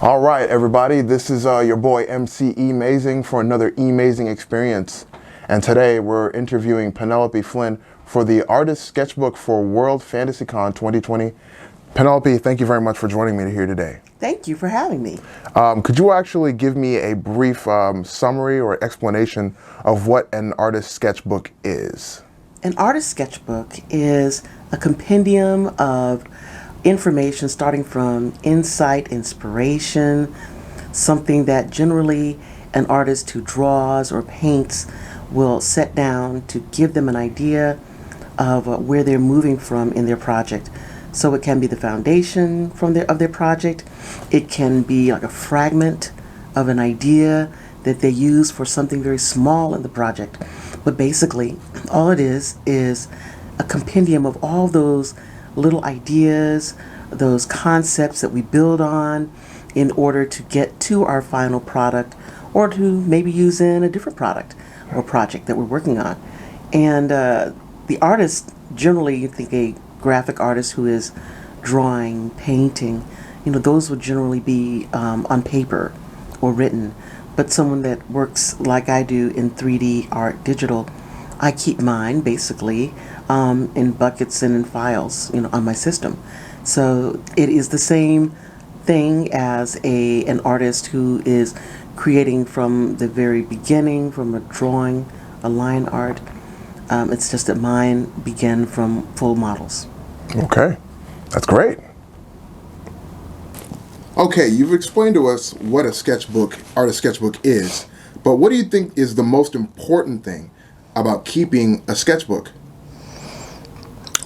All right, everybody, this is your boy MC Amazing for another amazing experience. And today we're interviewing Penelope Flynn for the Artist Sketchbook for World Fantasy Con 2020. Penelope, thank you very much for joining me here today. Thank you for having me. Could you actually give me a brief summary or explanation of what an artist sketchbook is? An artist sketchbook is a compendium of information starting from insight, inspiration, something that generally an artist who draws or paints will set down to give them an idea of where they're moving from in their project. So it can be the foundation of their project. It can be like a fragment of an idea that they use for something very small in the project. But basically, all it is a compendium of all those little ideas, those concepts that we build on in order to get to our final product, or to maybe use in a different product or project that we're working on. And the artist, generally you think a graphic artist who is drawing, painting, those would generally be on paper or written. But someone that works like I do in 3D art, digital, I keep mine basically in buckets and in files, on my system. So it is the same thing as an artist who is creating from the very beginning, from a drawing, a line art. It's just that mine began from full models. Okay, that's great. Okay, you've explained to us what a sketchbook, artist sketchbook is, but what do you think is the most important thing about keeping a sketchbook?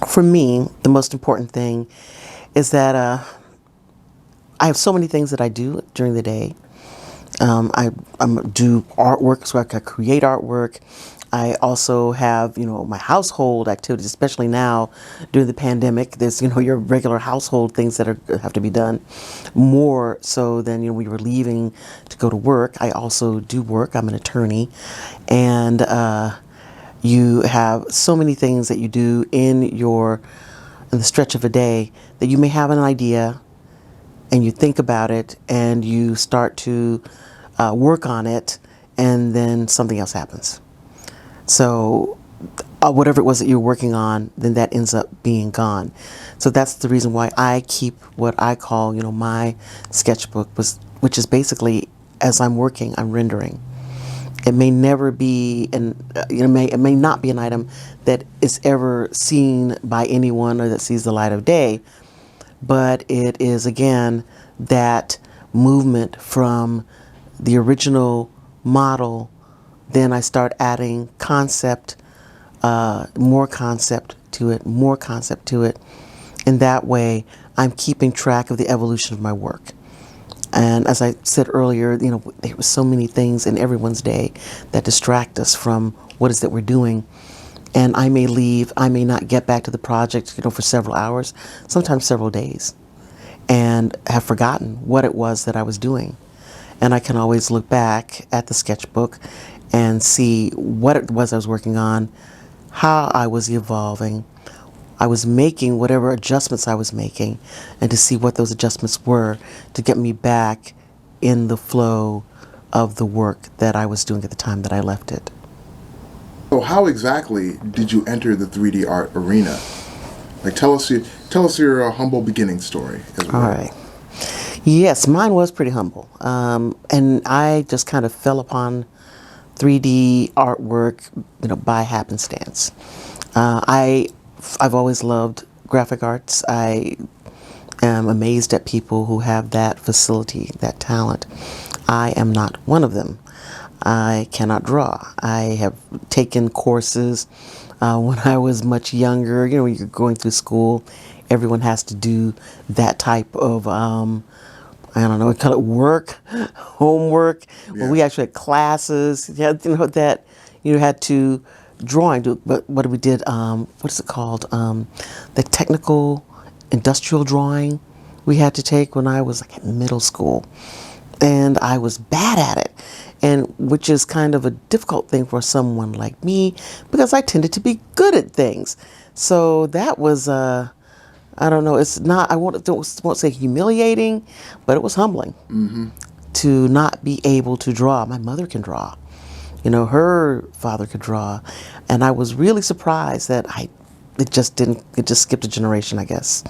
For me, the most important thing is that I have so many things that I do during the day. I do artwork, so I can create artwork. I also have, my household activities, especially now during the pandemic. There's, your regular household things that have to be done more so than, we were leaving to go to work. I also do work. I'm an attorney. And you have so many things that you do in the stretch of a day that you may have an idea and you think about it and you start to work on it, and then something else happens. So whatever it was that you're working on, then that ends up being gone. So that's the reason why I keep what I call, my sketchbook, which is basically, as I'm working, I'm rendering. It may never be, it may not be an item that is ever seen by anyone or that sees the light of day, but it is, again, that movement from the original model. Then I start adding concept, more concept to it, more concept to it. And that way, I'm keeping track of the evolution of my work. And as I said earlier, there were so many things in everyone's day that distract us from what is that we're doing. And I may leave, I may not get back to the project, for several hours, sometimes several days, and have forgotten what it was that I was doing. And I can always look back at the sketchbook and see what it was I was working on, how I was evolving. I was making whatever adjustments I was making, and to see what those adjustments were to get me back in the flow of the work that I was doing at the time that I left it. So how exactly did you enter the 3D art arena? Like, tell us your humble beginning story as well. All right. Yes, mine was pretty humble. And I just kind of fell upon 3D artwork, by happenstance. I've always loved graphic arts. I am amazed at people who have that facility, that talent. I am not one of them. I cannot draw. I have taken courses when I was much younger. When you're going through school, everyone has to do that type of, I don't know, we call it work, homework. Yeah. Well, we actually had classes, that you had to drawing. But what we did, what is it called? The technical industrial drawing we had to take when I was like in middle school. And I was bad at it, and which is kind of a difficult thing for someone like me because I tended to be good at things. So that was I don't know. It's not. Won't say humiliating, but it was humbling to not be able to draw. My mother can draw. You know, her father could draw, and I was really surprised that it just didn't. It just skipped a generation, I guess.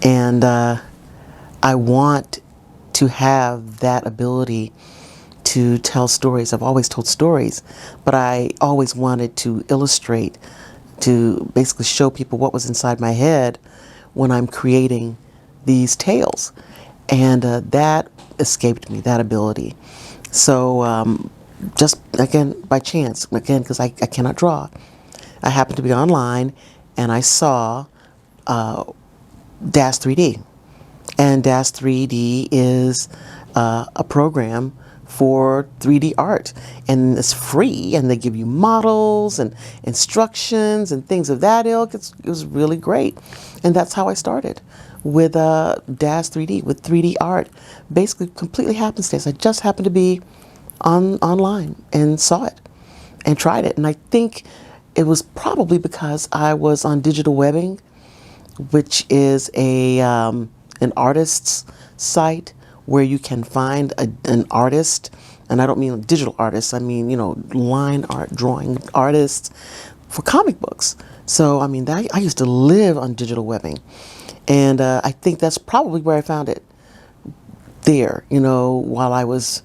And I want to have that ability to tell stories. I've always told stories, but I always wanted to illustrate, to basically show people what was inside my head when I'm creating these tales. And that escaped me, that ability. So just, again, by chance, again, because I cannot draw, I happened to be online and I saw DAZ 3D. And DAZ 3D is a program for 3D art, and it's free, and they give you models and instructions and things of that ilk. It was really great, and that's how I started with DAZ 3D, with 3D art, basically completely happenstance. I just happened to be online and saw it and tried it, and I think it was probably because I was on digital webbing, which is an artist's site where you can find an artist, and I don't mean digital artists, I mean, you know, line art, drawing artists for comic books. So, I mean, I used to live on digital webbing, and I think that's probably where I found it, there, you know, while I was,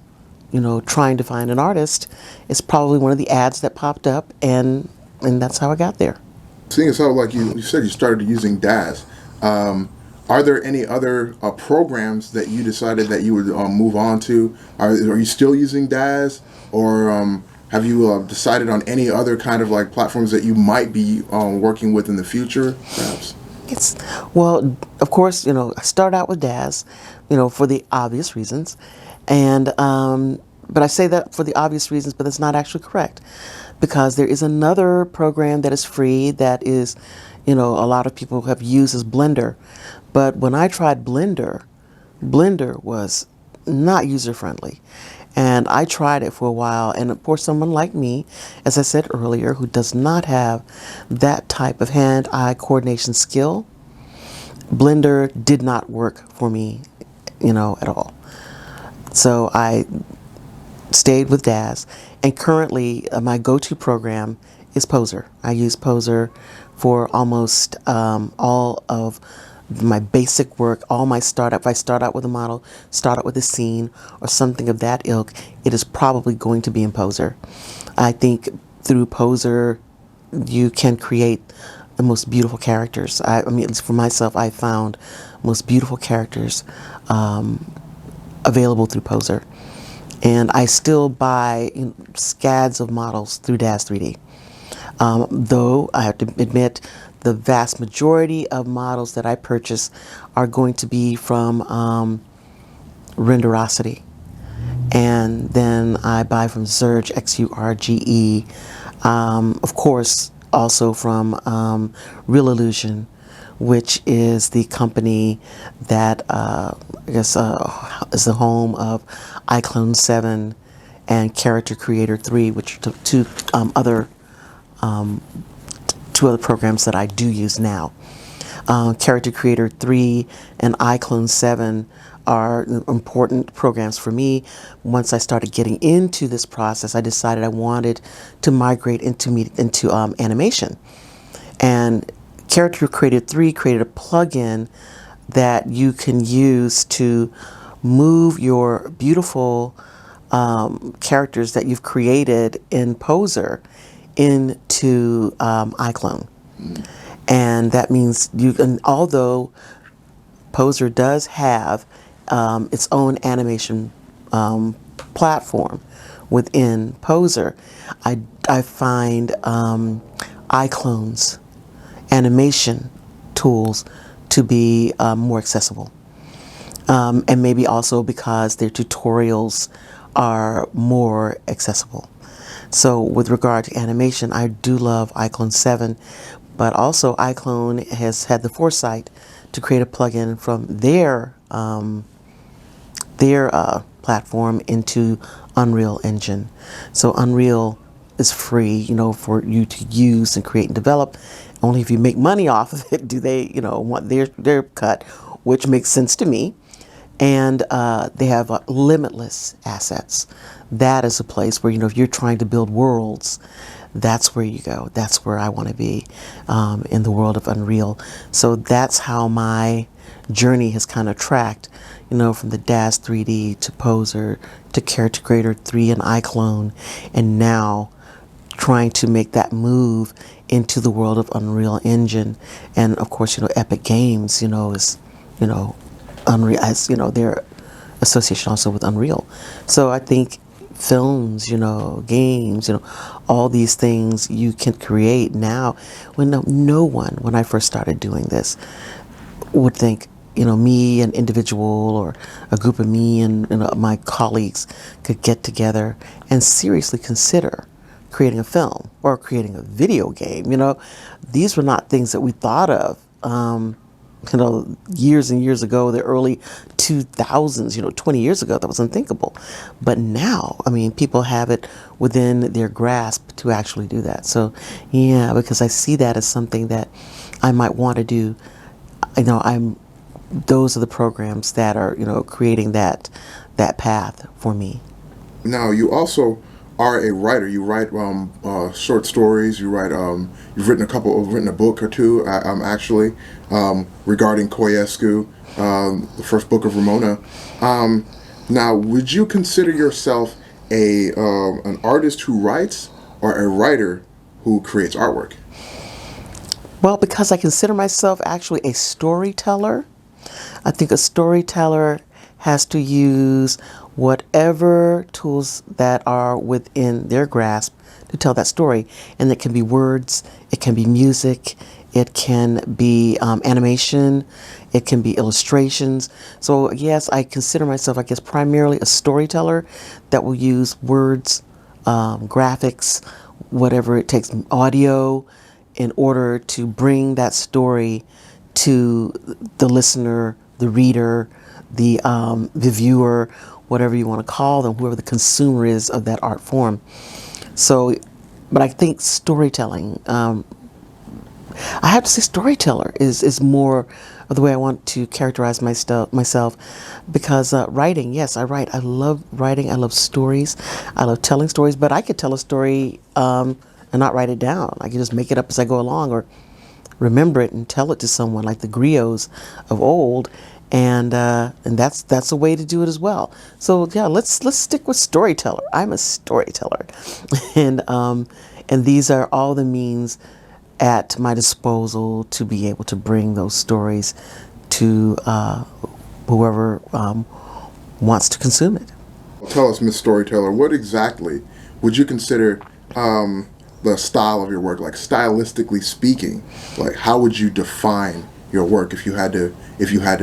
you know, trying to find an artist. It's probably one of the ads that popped up, and that's how I got there. Seeing as how, like you said, you started using DAZ, are there any other programs that you decided that you would move on to? Are you still using DAZ, or have you decided on any other kind of like platforms that you might be working with in the future, perhaps? Well, of course, you know, I start out with DAZ, you know, for the obvious reasons, and but I say that for the obvious reasons, but that's not actually correct, because there is another program that is free that is, you know, a lot of people have used as Blender. But when I tried Blender, Blender was not user-friendly. And I tried it for a while, and for someone like me, as I said earlier, who does not have that type of hand-eye coordination skill, Blender did not work for me, you know, at all. So I stayed with DAZ, and currently my go-to program is Poser. I use Poser for almost all of my basic work, all my startup. If I start out with a model, start out with a scene, or something of that ilk, it is probably going to be in Poser. I think through Poser, you can create the most beautiful characters. I mean, at least for myself, I found most beautiful characters available through Poser. And I still buy scads of models through DAZ 3D. Though I have to admit, the vast majority of models that I purchase are going to be from Renderosity. And then I buy from Zurge, XURGE. Of course, also from Real Illusion, which is the company that I guess is the home of iClone 7 and Character Creator 3, which are two other programs that I do use now. Character Creator 3 and iClone 7 are important programs for me. Once I started getting into this process, I decided I wanted to migrate into animation. And Character Creator 3 created a plugin that you can use to move your beautiful characters that you've created in Poser into iClone. And that means you can, although Poser does have its own animation platform within Poser, I find iClone's animation tools to be more accessible. And maybe also because their tutorials are more accessible. So with regard to animation, I do love iClone 7, but also iClone has had the foresight to create a plugin from their platform into Unreal Engine. So Unreal is free, for you to use and create and develop. Only if you make money off of it do they, want their cut, which makes sense to me. And they have limitless assets. That is a place where, if you're trying to build worlds, that's where you go. That's where I want to be, in the world of Unreal. So that's how my journey has kind of tracked, from the DAZ 3D to Poser to Character Creator 3 and iClone, and now trying to make that move into the world of Unreal Engine. And of course, Epic Games, is, Unreal, as their association also with Unreal. So I think films, games, all these things you can create now, when no one, when I first started doing this, would think, me, an individual, or a group of me and my colleagues could get together and seriously consider creating a film or creating a video game. These were not things that we thought of, years and years ago, the early 2000s, 20 years ago, that was unthinkable. But now, people have it within their grasp to actually do that. So, yeah, because I see that as something that I might want to do. Those are the programs that are, creating that path for me. Now, you also are a writer. You write short stories. You write. You've written a book or two. Actually, regarding Koyescu, the first book of Ramona. Now, would you consider yourself an artist who writes, or a writer who creates artwork? Well, because I consider myself actually a storyteller, I think a storyteller has to use whatever tools that are within their grasp to tell that story. And it can be words, it can be music, it can be animation, it can be illustrations. So yes, I consider myself, I guess, primarily a storyteller that will use words, graphics, whatever it takes, audio, in order to bring that story to the listener, the reader, the viewer, whatever you want to call them, whoever the consumer is of that art form. So, but I think storytelling, I have to say storyteller is more of the way I want to characterize myself, because writing, yes, I write. I love writing. I love stories. I love telling stories, but I could tell a story and not write it down. I can just make it up as I go along, or remember it and tell it to someone, like the griots of old, and that's a way to do it as well. So yeah, let's stick with storyteller. I'm a storyteller, and these are all the means at my disposal to be able to bring those stories to whoever wants to consume it. Tell us, Miss Storyteller, what exactly would you consider the style of your work, like stylistically speaking? Like, how would you define your work if you had to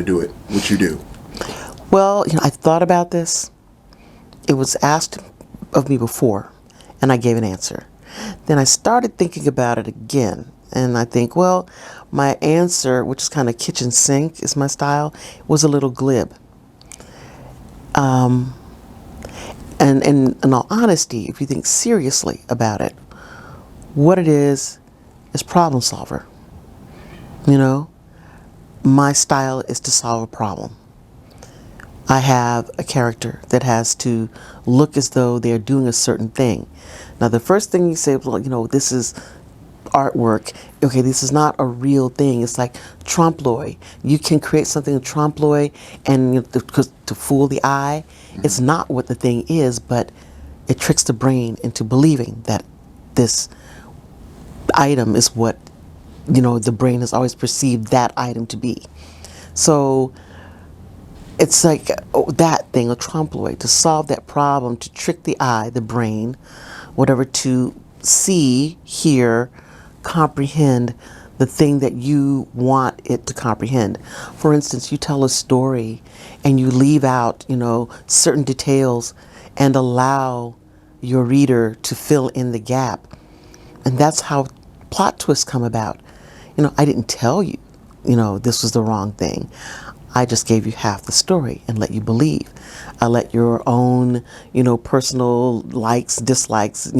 do it? What you do? Well, I thought about this. It was asked of me before, and I gave an answer. Then I started thinking about it again, and I think, well, my answer, which is kind of kitchen sink, is my style, was a little glib. And in all honesty, if you think seriously about it, what it is problem solver. My style is to solve a problem. I have a character that has to look as though they're doing a certain thing. Now, the first thing you say, well, this is artwork. Okay, this is not a real thing. It's like trompe l'oeil. You can create something in trompe l'oeil and to fool the eye. Mm-hmm. It's not what the thing is, but it tricks the brain into believing that this item is what, the brain has always perceived that item to be. So it's like that thing, a trompe l'oeil, to solve that problem, to trick the eye, the brain, whatever, to see, hear, comprehend the thing that you want it to comprehend. For instance, you tell a story and you leave out, certain details and allow your reader to fill in the gap. And that's how plot twists come about. I didn't tell you, this was the wrong thing. I just gave you half the story and let you believe. I let your own, personal likes, dislikes,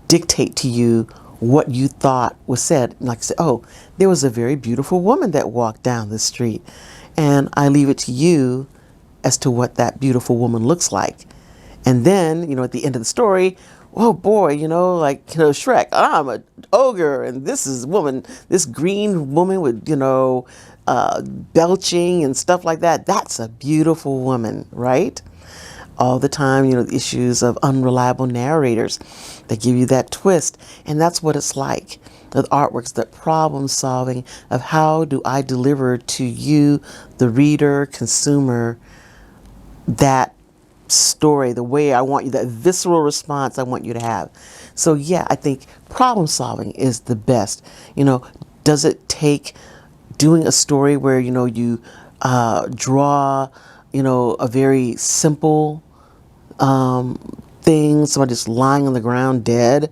dictate to you what you thought was said. Like I said, oh, there was a very beautiful woman that walked down the street. And I leave it to you as to what that beautiful woman looks like. And then, at the end of the story, oh boy, Shrek, I'm an ogre, and this is woman, this green woman with, belching and stuff like that. That's a beautiful woman, right? All the time, the issues of unreliable narrators that give you that twist. And that's what it's like with artworks, that problem solving of how do I deliver to you, the reader, consumer, that story, the way I want you, that visceral response I want you to have. So yeah, I think problem solving is the best. Does it take doing a story where, you draw, a very simple thing, somebody just lying on the ground dead,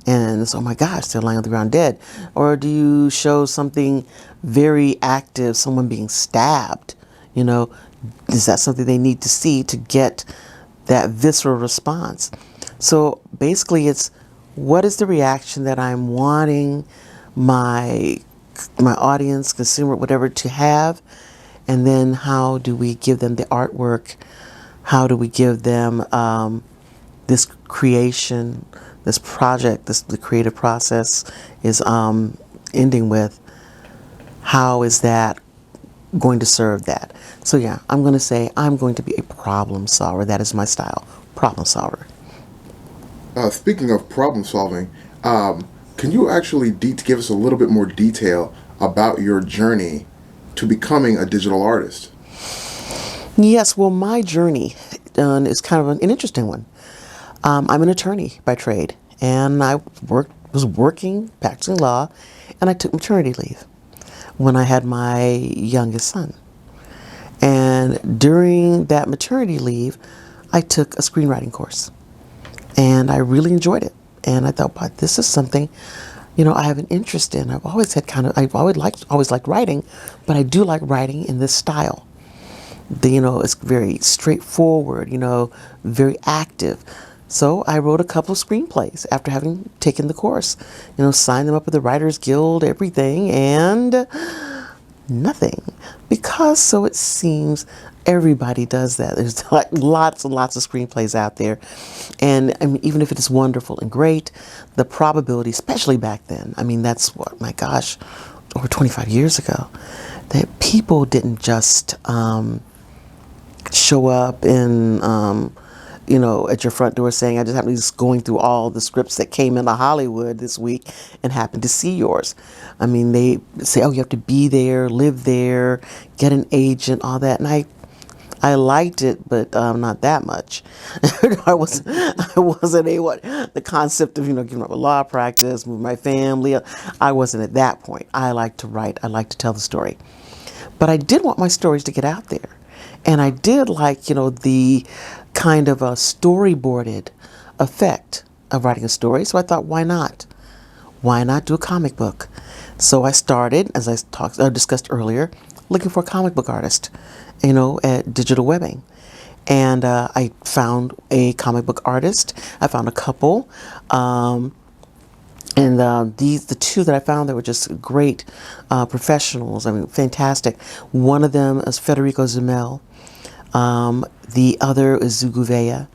and it's, oh my gosh, they're lying on the ground dead? Or do you show something very active, someone being stabbed? Is that something they need to see to get that visceral response? So basically it's, what is the reaction that I'm wanting my audience, consumer, whatever, to have? And then how do we give them the artwork? How do we give them this creation, this project, the creative process is ending with? How is that going to serve that? So yeah, I'm going to say I'm going to be a problem solver. That is my style, problem solver. Speaking of problem solving, can you actually give us a little bit more detail about your journey to becoming a digital artist? Yes, well, my journey is kind of an interesting one. I'm an attorney by trade, and I was working, practicing law, and I took maternity leave when I had my youngest son. And during that maternity leave, I took a screenwriting course, and I really enjoyed it. And I thought, wow, this is something, I have an interest in. I've always had I've always liked writing, but I do like writing in this style. It's very straightforward, very active. So I wrote a couple of screenplays after having taken the course, signed them up with the Writers Guild, everything, and nothing. Because, so it seems, everybody does that. There's like lots and lots of screenplays out there. And I mean, even if it is wonderful and great, the probability, especially back then, that's what, my gosh, over 25 years ago, that people didn't just show up and, at your front door saying, I just happened to be just going through all the scripts that came into Hollywood this week and happened to see yours. They say, oh, you have to be there, live there, get an agent, all that. And I liked it, but not that much. I wasn't able, the concept of, giving up a law practice, move my family. I wasn't at that point. I like to write. I like to tell the story. But I did want my stories to get out there. And I did like, the kind of a storyboarded effect of writing a story. So I thought, why not? Why not do a comic book? So I started, as I discussed earlier, looking for a comic book artist, at Digital Webbing. And I found a comic book artist. I found a couple. And the two that I found that were just great professionals. Fantastic. One of them is Federico Zumel. The other is Zuguvea.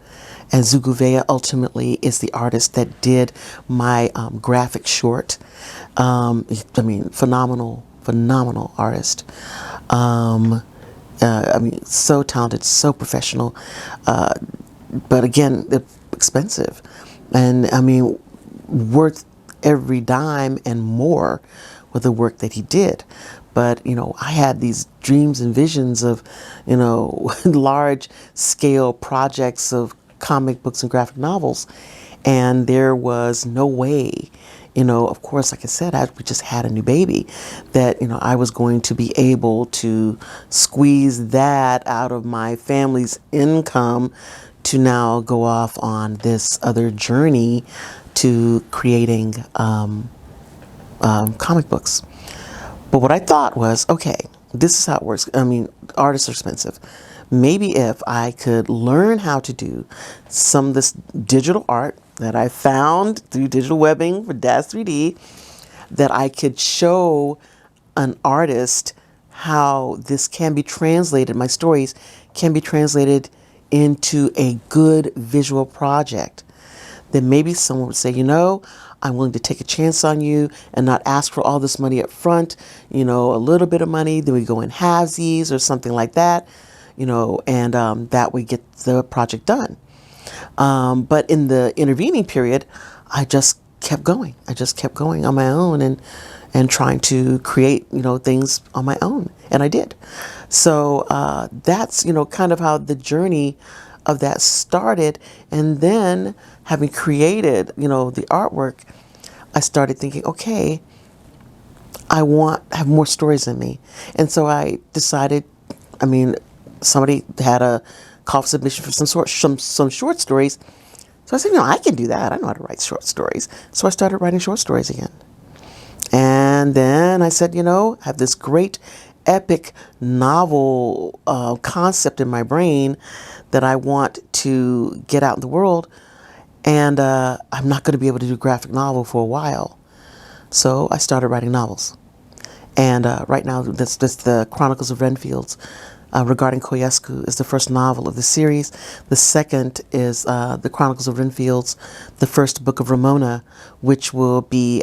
And Zuguvea ultimately is the artist that did my graphic short. Phenomenal artist. So talented, so professional. But again, they're expensive. And worth every dime and more with the work that he did. But, I had these dreams and visions of, large scale projects of comic books and graphic novels. And there was no way, of course, like I said, we just had a new baby, that, I was going to be able to squeeze that out of my family's income to now go off on this other journey to creating comic books. But what I thought was, okay, this is how it works. Artists are expensive. maybe if I could learn how to do some of this digital art that I found through digital webbing for DAS 3D, that I could show an artist how this can be translated, my stories can be translated into a good visual project. Then maybe someone would say, I'm willing to take a chance on you and not ask for all this money up front, a little bit of money, then we go in halvesies or something like that, and that we get the project done. But in the intervening period, I just kept going. I just kept going on my own and trying to create, things on my own. And I did. So that's, kind of how the journey of that started. And then having created, the artwork, I started thinking, okay, I have more stories in me. And so I decided, somebody had a call for submission for some short stories. So I said, I can do that. I know how to write short stories. So I started writing short stories again. And then I said, I have this great epic novel concept in my brain that I want to get out in the world. And I'm not going to be able to do graphic novel for a while. So I started writing novels. And right now, that's the Chronicles of Renfields regarding Koyescu is the first novel of the series. The second is the Chronicles of Renfields, the first book of Ramona, which will be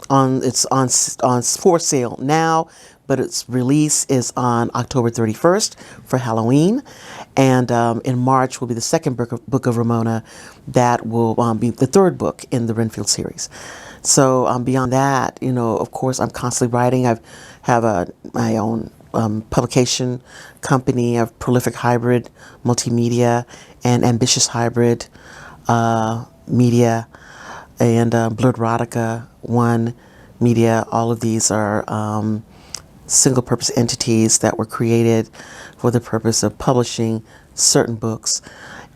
it's on for sale now, but its release is on October 31st for Halloween, and in March will be the second book of Ramona, that will be the third book in the Renfield series. So beyond that, of course, I'm constantly writing. I have my own publication company of Prolific Hybrid Multimedia and Ambitious Hybrid Media and Blurred Erotica One Media. All of these are single purpose entities that were created for the purpose of publishing certain books.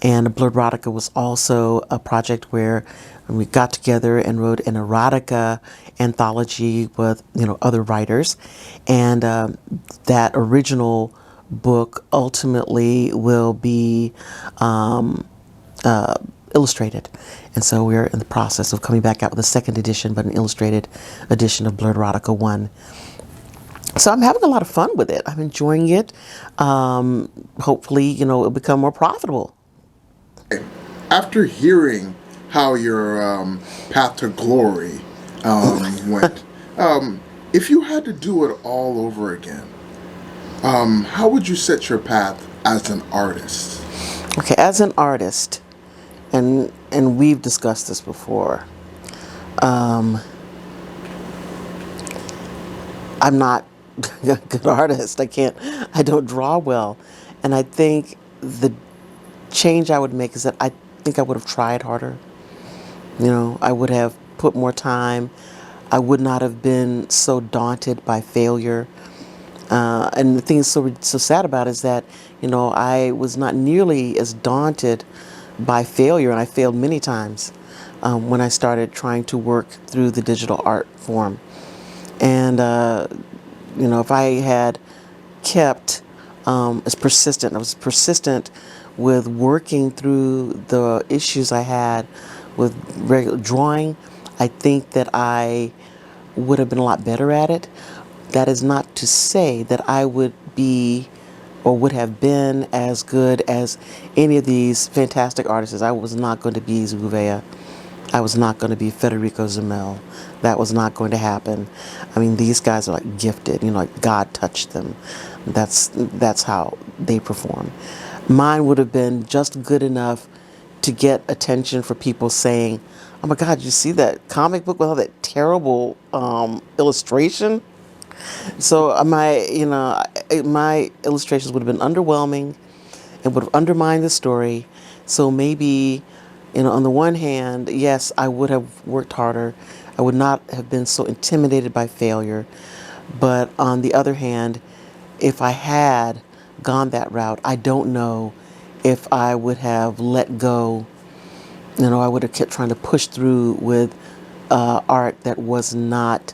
And Blurred Erotica was also a project where we got together and wrote an erotica anthology with other writers, and that original book ultimately will be illustrated. And so we're in the process of coming back out with a second edition, but an illustrated edition of Blurred Erotica 1. So I'm having a lot of fun with it. I'm enjoying it. Hopefully, it'll become more profitable. After hearing how your path to glory went, if you had to do it all over again, how would you set your path as an artist? Okay, as an artist, and we've discussed this before, I'm not a good artist. I don't draw well. And I think the change I would make is that I think I would have tried harder. I would have put more time. I would not have been so daunted by failure. And the thing is so sad about it is that, I was not nearly as daunted by failure, and I failed many times when I started trying to work through the digital art form. And, if I had kept as persistent, I was persistent with working through the issues I had with regular drawing, I think that I would have been a lot better at it. That is not to say that I would be or would have been as good as any of these fantastic artists. I was not going to be Zuguvea. I was not going to be Federico Zamel. That was not going to happen. These guys are like gifted, like God touched them. That's how they perform. Mine would have been just good enough to get attention for people saying, "Oh my God, you see that comic book with all that terrible illustration?" So my illustrations would have been underwhelming and would have undermined the story. So maybe, on the one hand, yes, I would have worked harder. I would not have been so intimidated by failure. But on the other hand, if I had gone that route, I don't know if I would have let go. I would have kept trying to push through with art that was not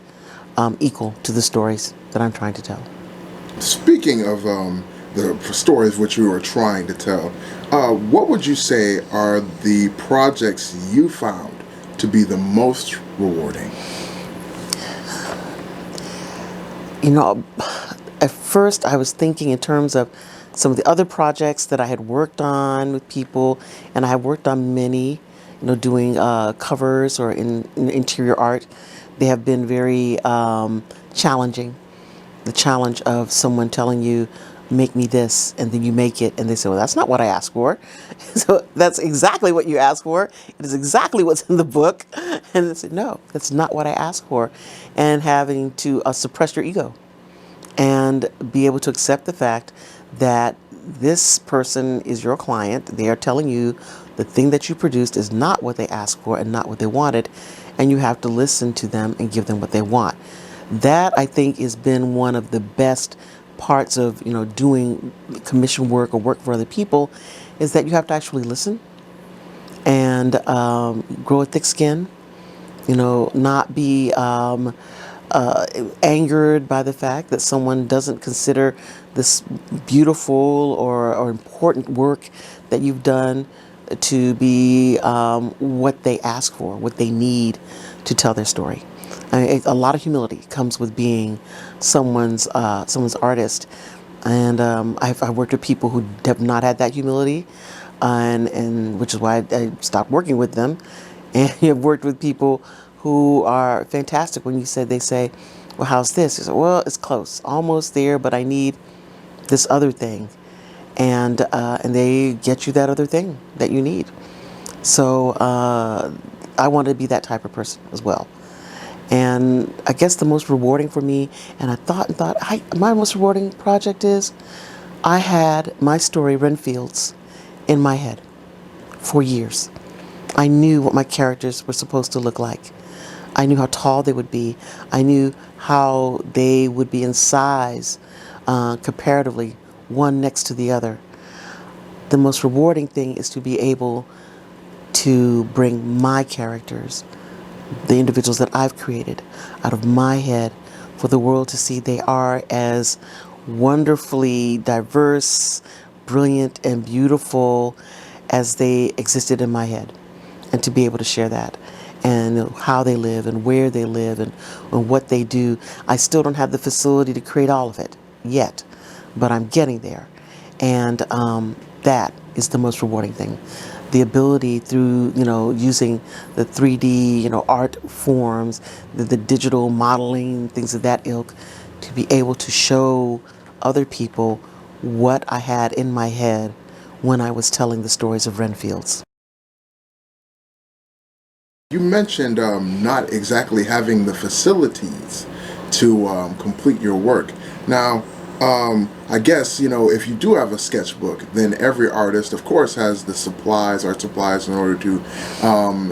equal to the stories that I'm trying to tell. Speaking of the stories which you are trying to tell. What would you say are the projects you found to be the most rewarding? You know, at first I was thinking in terms of some of the other projects that I had worked on with people, and I have worked on many, doing covers or in interior art. They have been very challenging. The challenge of someone telling you, make me this, and then you make it, and they say, well, that's not what I asked for. So that's exactly what you asked for. It is exactly what's in the book. And they said, no, that's not what I asked for. And having to suppress your ego and be able to accept the fact that this person is your client. They are telling you the thing that you produced is not what they asked for and not what they wanted, and you have to listen to them and give them what they want. That, I think, has been one of the best parts of doing commission work or work for other people, is that you have to actually listen and grow a thick skin. Not be angered by the fact that someone doesn't consider this beautiful or important work that you've done to be what they ask for, what they need to tell their story. I mean, a lot of humility comes with being someone's artist, and I've worked with people who have not had that humility, and which is why I stopped working with them. And you've worked with people who are fantastic when they say, well, how's this? You say, well, it's close, almost there, but I need this other thing. And they get you that other thing that you need. So I want to be that type of person as well. And I guess the most rewarding for me, and I thought, my most rewarding project is, I had my story, Renfields, in my head for years. I knew what my characters were supposed to look like. I knew how tall they would be. I knew how they would be in size, comparatively, one next to the other. The most rewarding thing is to be able to bring my characters, the individuals that I've created, out of my head for the world to see they are as wonderfully diverse, brilliant, and beautiful as they existed in my head, and to be able to share that and how they live and where they live and what they do. I still don't have the facility to create all of it yet, but I'm getting there. And that is the most rewarding thing. The ability through, using the 3D, art forms, the digital modeling, things of that ilk, to be able to show other people what I had in my head when I was telling the stories of Renfields. You mentioned not exactly having the facilities to complete your work. Now, I guess, if you do have a sketchbook, then every artist, of course, has the art supplies, in order to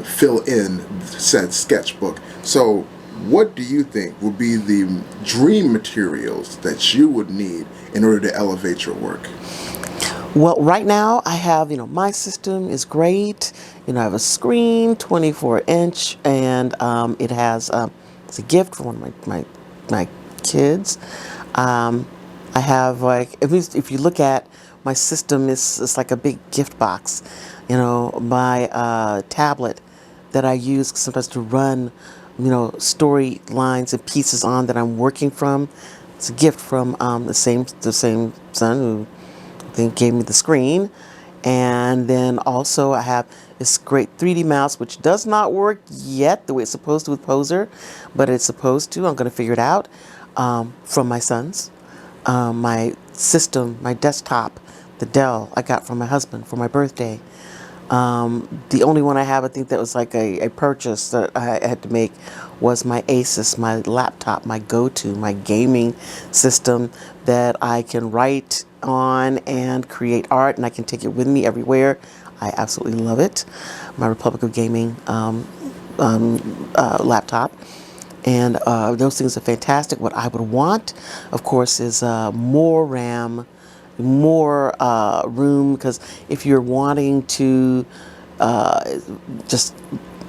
fill in said sketchbook. So, what do you think would be the dream materials that you would need in order to elevate your work? Well, right now I have, my system is great. I have a screen, 24-inch, and it has, it's a gift from one of my kids. I have, like, if you look at my system, it's like a big gift box. My tablet that I use sometimes to run, story lines and pieces on that I'm working from. It's a gift from the same son who then gave me the screen. And then also I have this great 3D mouse, which does not work yet the way it's supposed to with Poser, but it's supposed to. I'm going to figure it out. From my sons. My system, my desktop, the Dell I got from my husband for my birthday. The only one I have, I think that was like a purchase that I had to make, was my Asus, my laptop, my go-to, my gaming system that I can write on and create art, and I can take it with me everywhere. I absolutely love it. My Republic of Gaming laptop. And those things are fantastic. What I would want, of course, is more RAM, more room, because if you're wanting to just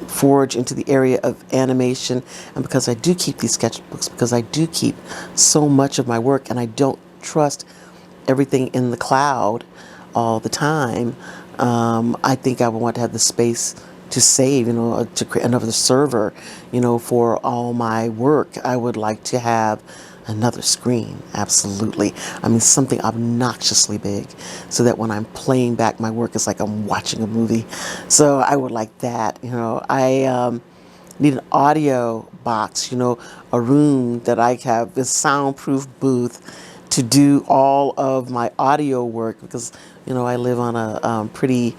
forge into the area of animation, and because I do keep these sketchbooks, because I do keep so much of my work, and I don't trust everything in the cloud all the time, I think I would want to have the space to save, to create another server, for all my work. I would like to have another screen, absolutely. I mean, something obnoxiously big, so that when I'm playing back my work, it's like I'm watching a movie. So I would like that. I need an audio box, a room that I have, a soundproof booth to do all of my audio work, because, I live on a pretty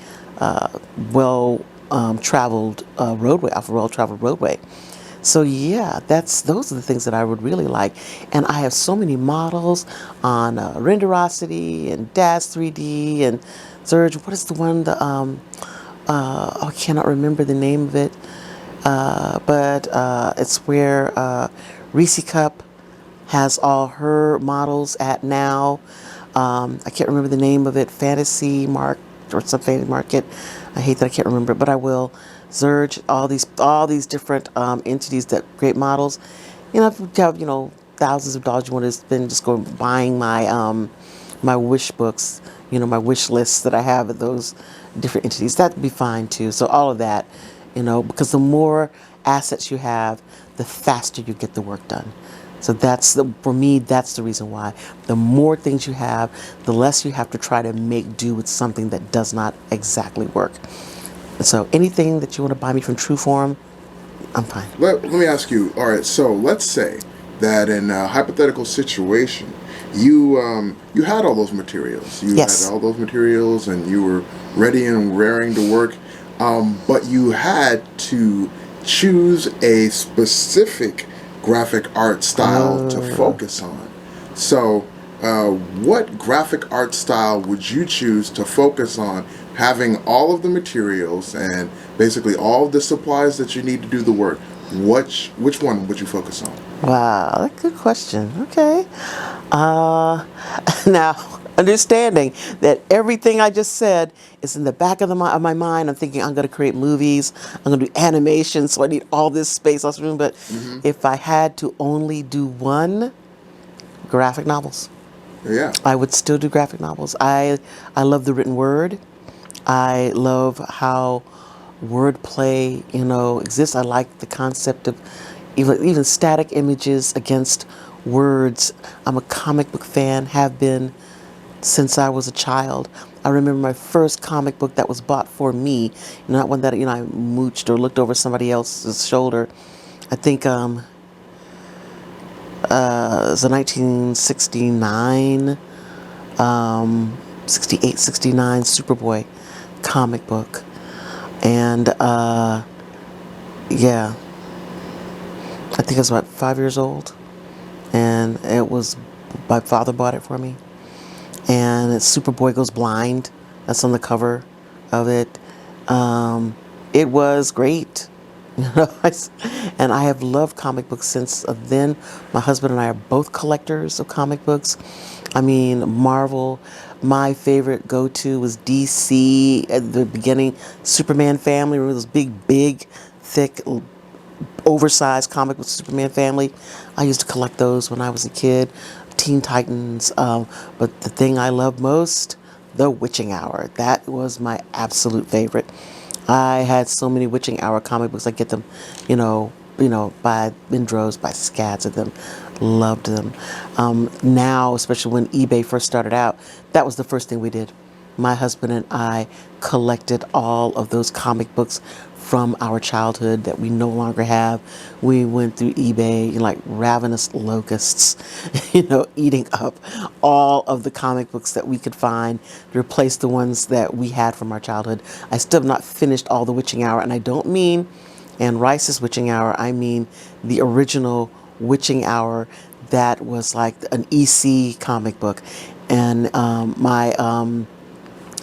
well traveled roadway, off a well-traveled roadway. So yeah, those are the things that I would really like. And I have so many models on Renderosity and Daz 3D and Surge. What is the one? I cannot remember the name of it. But it's where Reese Cup has all her models at now. I can't remember the name of it. Fantasy Mark or some Fantasy Market. I hate that I can't remember it, but I will. Zurge, all these different entities that create models. If you have thousands of dollars you want to spend, just go buying my wish books. My wish lists that I have of those different entities. That'd be fine too. So all of that, because the more assets you have, the faster you get the work done. So for me, that's the reason why. The more things you have, the less you have to try to make do with something that does not exactly work. So anything that you want to buy me from Trueform, I'm fine. Let me ask you, all right, so let's say that in a hypothetical situation, you had all those materials. You Yes. had all those materials and you were ready and raring to work, but you had to choose a specific graphic art style to focus on. So what graphic art style would you choose to focus on, having all of the materials and basically all of the supplies that you need to do the work? Which one would you focus on? Wow, that's a good question. Okay. Now, understanding that everything I just said is in the back of my mind, I'm thinking I'm going to create movies, I'm going to do animation, so I need all this space, all this room. But if I had to only do one, graphic novels. Yeah. I would still do graphic novels. I love the written word. I love how wordplay, exists. I like the concept of even static images against words. I'm a comic book fan, have been since I was a child. I remember my first comic book that was bought for me, not one that I mooched or looked over somebody else's shoulder. I think it was a 1969, 68, 69 Superboy comic book. And yeah, I think I was about 5 years old, and my father bought it for me. And it's Superboy Goes Blind. That's on the cover of it. It was great. And I have loved comic books since then. My husband and I are both collectors of comic books. I mean, Marvel. My favorite go-to was DC at the beginning. Superman family. Remember those big, thick, oversized comic book Superman family? I used to collect those when I was a kid. Teen Titans. But the thing I love most, The Witching Hour. That was my absolute favorite. I had so many Witching Hour comic books. I get them, by in droves, by scads of them. Loved them. Now, especially when eBay first started out, that was the first thing we did. My husband and I collected all of those comic books from our childhood that we no longer have. We went through eBay like ravenous locusts, eating up all of the comic books that we could find to replace the ones that we had from our childhood. I still have not finished all the Witching Hour, and I don't mean Anne Rice's Witching Hour. I mean the original Witching Hour that was like an EC comic book. And my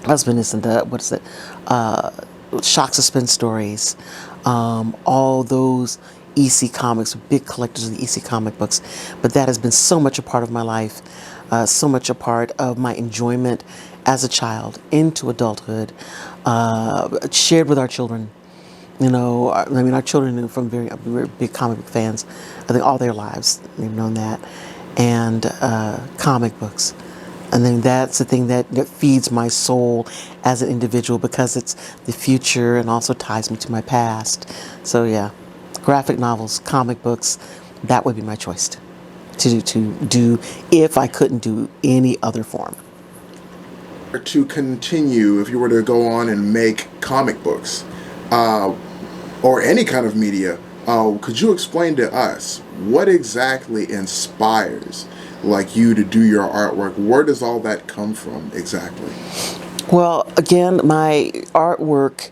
husband is into, Shock Suspense Stories, all those EC comics, big collectors of the EC comic books. But that has been so much a part of my life, so much a part of my enjoyment as a child into adulthood, shared with our children. Our children knew from we were big comic book fans. I think all their lives they've known that. And comic books. And then that's the thing that feeds my soul as an individual, because it's the future and also ties me to my past. So yeah, graphic novels, comic books, that would be my choice to do if I couldn't do any other form. To continue, if you were to go on and make comic books uh, or any kind of media, could you explain to us what exactly inspires like you to do your artwork? Where does all that come from exactly? Well, again, my artwork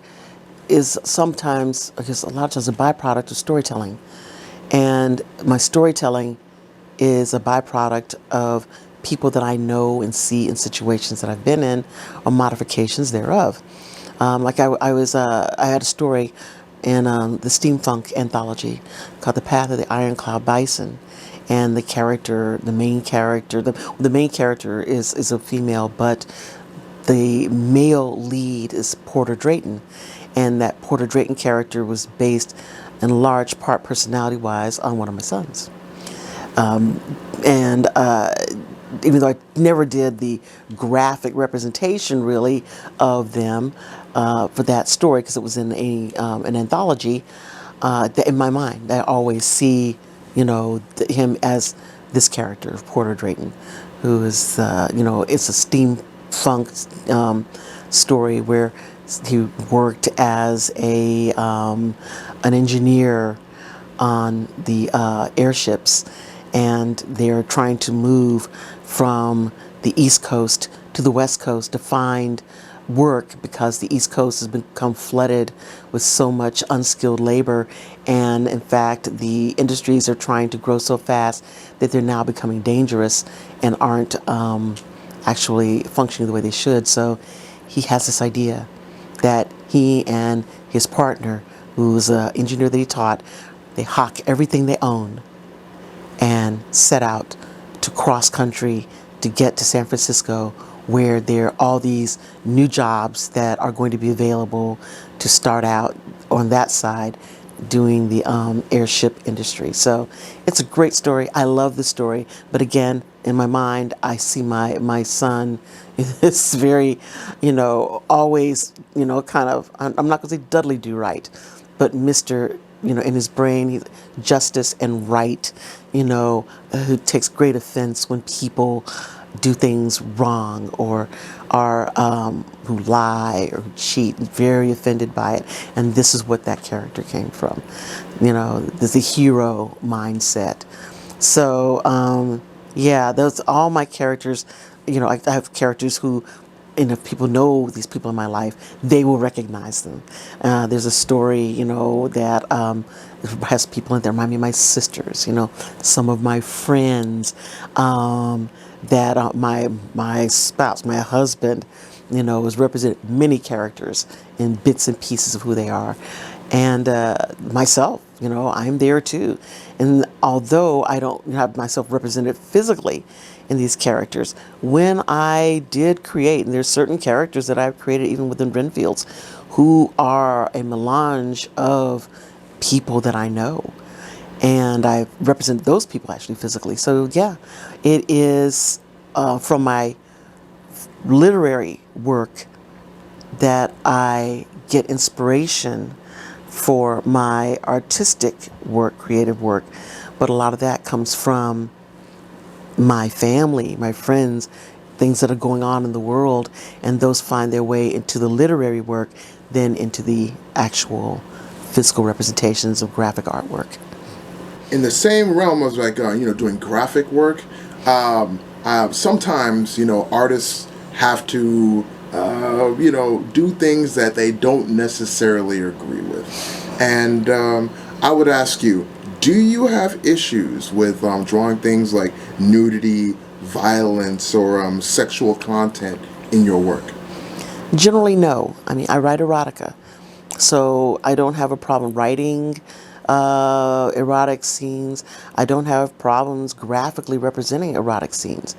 is sometimes, I guess a lot of times, a byproduct of storytelling. And my storytelling is a byproduct of people that I know and see in situations that I've been in, or modifications thereof. I had a story in the steampunk anthology called The Path of the Ironclad Bison. And the main character is a female, but the male lead is Porter Drayton, and that Porter Drayton character was based in large part personality-wise on one of my sons. And even though I never did the graphic representation really of them for that story, because it was in an anthology, in my mind I always see, him as this character, Porter Drayton, who is, it's a steampunk story where he worked as an engineer on the airships, and they're trying to move from the East Coast to the West Coast to find work, because the East Coast has become flooded with so much unskilled labor, and in fact the industries are trying to grow so fast that they're now becoming dangerous and aren't actually functioning the way they should. So he has this idea that he and his partner, who's an engineer that he taught, they hawk everything they own and set out to cross country to get to San Francisco, where there are all these new jobs that are going to be available to start out on that side doing the airship industry. So it's a great story. I love the story. But again, in my mind, I see my son is very, always, kind of, I'm not going to say Dudley Do Right, but Mr., in his brain, he's justice and right, who takes great offense when people do things wrong or are who lie or who cheat, very offended by it. And this is what that character came from. There's a hero mindset. So yeah, those all my characters. I have characters who, and if people know these people in my life, they will recognize them. There's a story, that has people in there remind me of my sisters, some of my friends, that my spouse, my husband, has represented many characters in bits and pieces of who they are. And myself, I'm there too. And although I don't have myself represented physically in these characters, when I did create, and there's certain characters that I've created even within Renfields who are a melange of people that I know. And I represent those people actually physically. So yeah, it is from my literary work that I get inspiration for my artistic work, creative work. But a lot of that comes from my family, my friends, things that are going on in the world, and those find their way into the literary work, then into the actual physical representations of graphic artwork. In the same realm of doing graphic work, sometimes artists have to do things that they don't necessarily agree with, and I would ask you, do you have issues with drawing things like nudity, violence, or sexual content in your work? Generally, no. I mean, I write erotica, so I don't have a problem writing erotic scenes. I don't have problems graphically representing erotic scenes.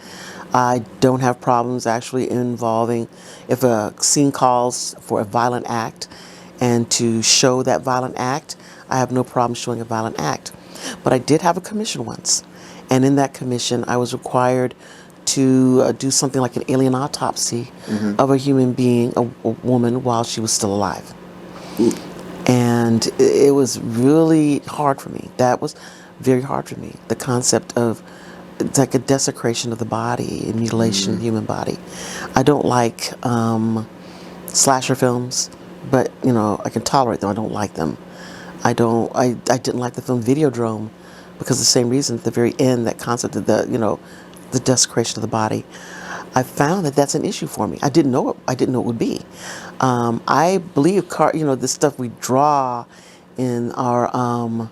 I don't have problems actually involving, if a scene calls for a violent act, and to show that violent act, I have no problem showing a violent act. But I did have a commission once, and in that commission I was required to do something like an alien autopsy of a human being, a woman, while she was still alive. And it was really hard for me. That was very hard for me. The concept of it's like a desecration of the body and mutilation of the human body. I don't like slasher films, but I can tolerate them. I don't like them. I didn't like the film Videodrome because of the same reason. At the very end, that concept of the desecration of the body. I found that that's an issue for me. I didn't know it would be. I believe the stuff we draw in our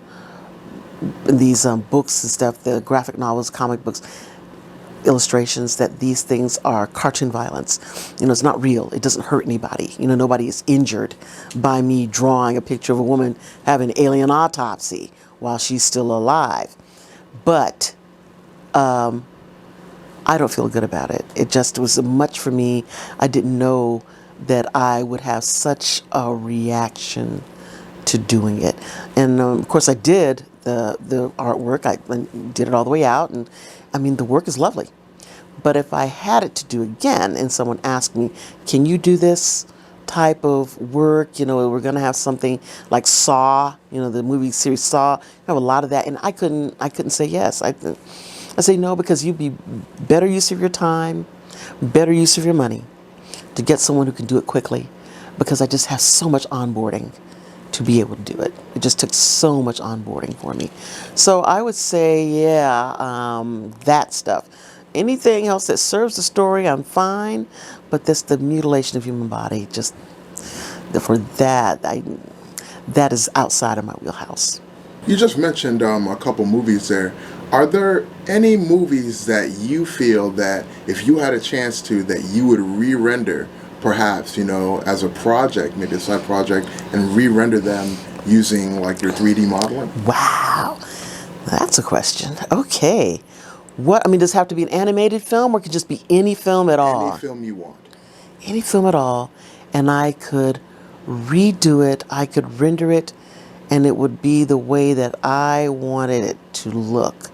in these books and stuff, the graphic novels, comic books, illustrations, that these things are cartoon violence. It's not real. It doesn't hurt anybody. Nobody is injured by me drawing a picture of a woman having an alien autopsy while she's still alive. But I don't feel good about it. It just was much for me. I didn't know that I would have such a reaction to doing it. And of course I did the artwork. I did it all the way out, and I mean the work is lovely. But if I had it to do again and someone asked me, can you do this type of work? We're going to have something like Saw, the movie series Saw. I have a lot of that, and I couldn't say yes. I say no, because you'd be better use of your time, better use of your money to get someone who can do it quickly, because I just have so much onboarding to be able to do it. It just took so much onboarding for me. So I would say, yeah, that stuff. Anything else that serves the story, I'm fine, but that's the mutilation of human body. Just for that, that is outside of my wheelhouse. You just mentioned a couple movies there. Are there any movies that you feel that if you had a chance to, that you would re-render, perhaps, as a project, maybe a side project, and re-render them using like your 3D modeling? Wow, that's a question. Okay. Does it have to be an animated film, or it could just be any film at all? Any film you want. Any film at all. And I could redo it, I could render it, and it would be the way that I wanted it to look.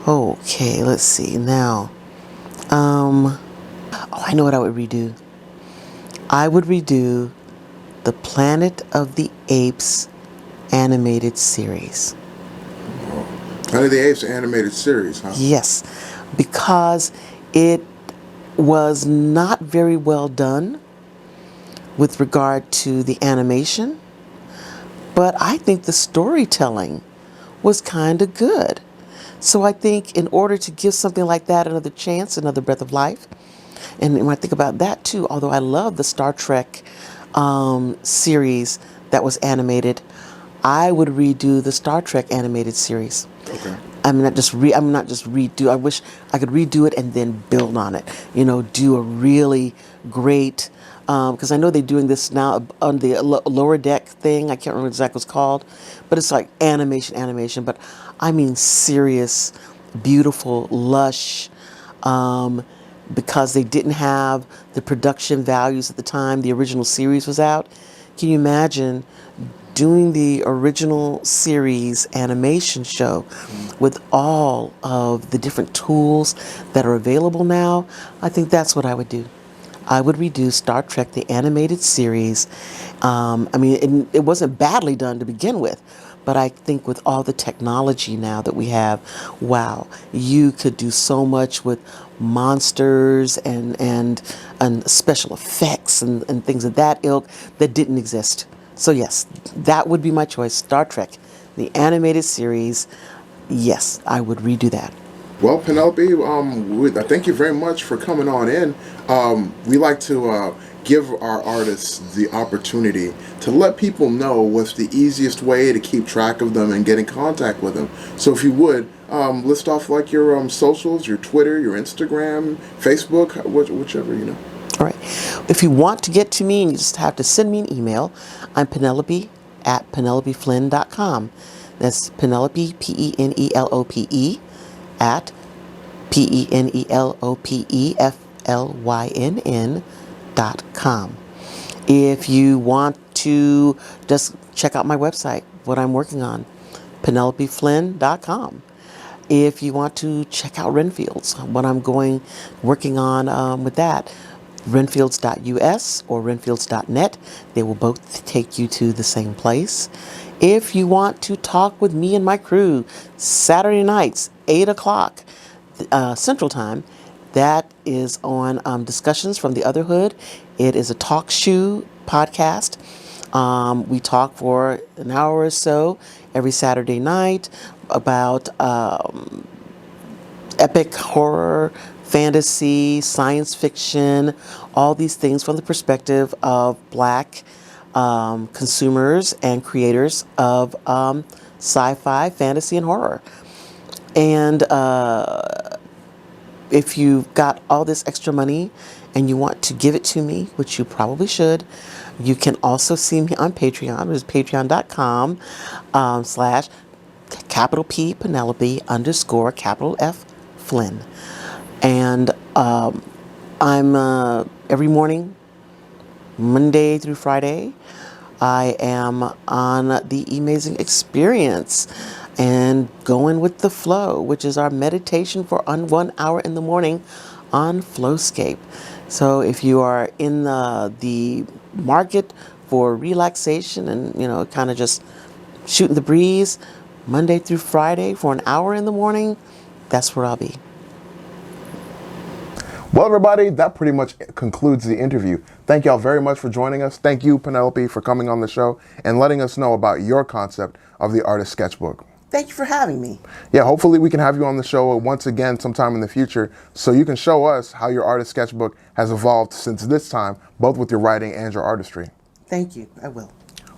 Okay, let's see. Now, I know what I would redo. I would redo the Planet of the Apes animated series. Planet of the Apes animated series, huh? Yes, because it was not very well done with regard to the animation, but I think the storytelling was kind of good. So I think in order to give something like that another chance, another breath of life, and when I think about that too, although I love the Star Trek series that was animated, I would redo the Star Trek animated series. Okay. I'm not just redo. I wish I could redo it and then build on it. Do a really great, because I know they're doing this now on the lower deck thing. I can't remember exactly what it's called, but it's like animation. But I mean serious, beautiful, lush, because they didn't have the production values at the time the original series was out. Can you imagine doing the original series animation show with all of the different tools that are available now? I think that's what I would do. I would redo Star Trek, the animated series. It wasn't badly done to begin with, but I think with all the technology now that we have, wow, you could do so much with monsters and special effects and things of that ilk that didn't exist. So yes, that would be my choice. Star Trek, the animated series. Yes, I would redo that. Well, Penelope, thank you very much for coming on in. We like to give our artists the opportunity to let people know what's the easiest way to keep track of them and get in contact with them. So if you would, list off like your socials, your Twitter, your Instagram, Facebook, whichever, All right. If you want to get to me, you just have to send me an email. I'm Penelope at PenelopeFlynn.com. That's Penelope, Penelope, at PenelopeFlynn.com. If you want to just check out my website, what I'm working on, PenelopeFlynn.com. If you want to check out Renfields, what I'm working on with that, renfields.us or renfields.net, they will both take you to the same place. If you want to talk with me and my crew, Saturday nights, 8 o'clock Central Time, that is on Discussions from the Other Hood. It is a talk show podcast. We talk for an hour or so every Saturday night about epic horror, fantasy, science fiction, all these things from the perspective of Black consumers and creators of sci-fi, fantasy, and horror. And if you've got all this extra money and you want to give it to me, which you probably should, you can also see me on Patreon. It's patreon.com slash capital P Penelope _ capital F Flynn. And I'm every morning, Monday through Friday, I am on the Amazing Experience and Going with the Flow, which is our meditation for 1 hour in the morning on Flowscape. So if you are in the market for relaxation and, kind of just shooting the breeze, Monday through Friday for 1 hour in the morning, that's where I'll be. Well, everybody, that pretty much concludes the interview. Thank y'all very much for joining us. Thank you, Penelope, for coming on the show and letting us know about your concept of the artist sketchbook. Thank you for having me. Yeah, hopefully we can have you on the show once again sometime in the future so you can show us how your artist sketchbook has evolved since this time, both with your writing and your artistry. Thank you. I will.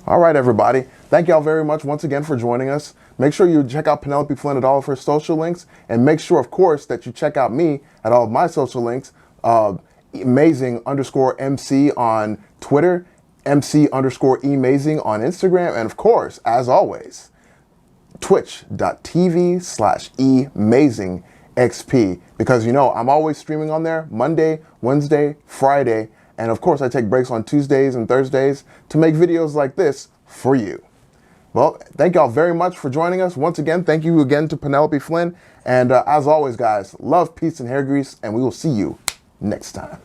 All right, everybody. Thank y'all very much once again for joining us. Make sure you check out Penelope Flynn at all of her social links, and make sure, of course, that you check out me at all of my social links. Amazing_MC on Twitter, MC_Emazing on Instagram, and of course, as always, twitch.tv/emazingxp, because I'm always streaming on there Monday, Wednesday, Friday, and of course I take breaks on Tuesdays and Thursdays to make videos like this for you. Well, thank y'all very much for joining us. Once again, thank you again to Penelope Flynn, and as always, guys, love, peace, and hair grease, and we will see you next time.